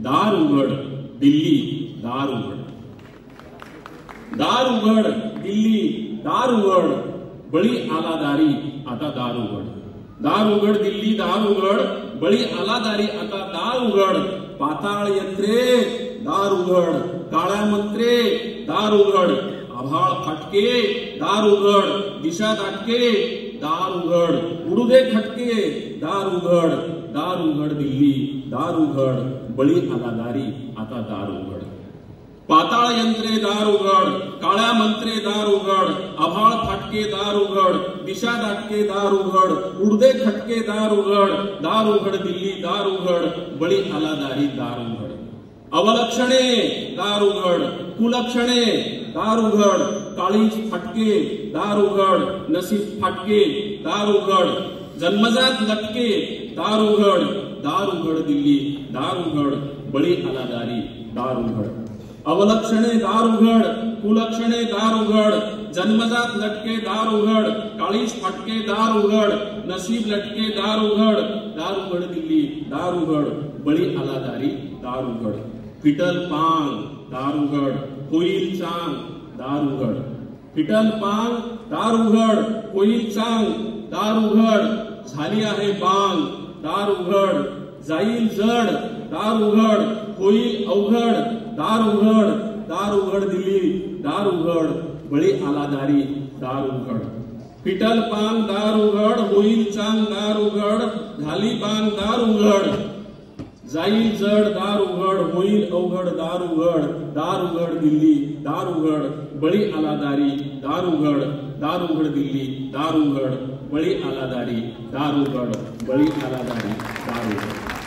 दार उघड दिल्ली दार उघड. दार उघड दिल्ली दार उघड, बळी आला दारी आता दार उघड. दार उघड दिल्ली दार उघड, बळी आला दारी आता दार उघड. पाताळ यंत्रे दार उघड, काळ्या मंत्रे दार उघड. आभाळ फाटके दार उघड, दिशा दाटके दार उघड. उडू दे खटके दार उघड. दार उघड दिल्ली दार उघड, बळी आला दारी आता दार उघड. पाताळ यंत्रे दार उघड, काळ्या मंत्रे दार उघड. आभाळ फाटके दार उघड, दिशा दाटके दार उघड. उडदे खटके दार उघड. दार उघड दिल्ली दार उघड, बळी आला दारी दार उघड. अवलक्षणे दार उघड, कुलक्षणे दार उघड. काळीज फाटके दार उघड, नसीब फाटके दार उघड. जन्मजात लटके दार उघड. दार उघड दिल्ली दार उघड, बळी आला दारी दार उघड. अवलक्षणे दार उघड, कुलक्षणे दार उघड. जन्मजात लटके दार उघड, काळीज फाटके दार उघड. नसीब लटके दार उघड. दार उघड दिल्ली दार उघड, बळी आला दारी दार उघड. फिटल पांग दार उघड, होईल चांग दार उघड. फिटल पांग दार उघड, होईल चांग दार उघड. झाली आहे बांग दार उघड, जाईल जड दार उघड. होईल अवघड दार उघड. दार उघड दिल्ली दार उघड, बळी आला दारी दार उघड. फिटल पांग दार उघड, होईल चांग दार उघड. झाली बांग दार उघड, जाईल जड दार उघड. होईल अवघड दार उघड. दार उघड दिल्ली दार उघड, बळी आला दारी दार उघड. दार उघड दिल्ली दार उघड, बळी आला दारी दार उघड. बळी आला दारी दार उघड.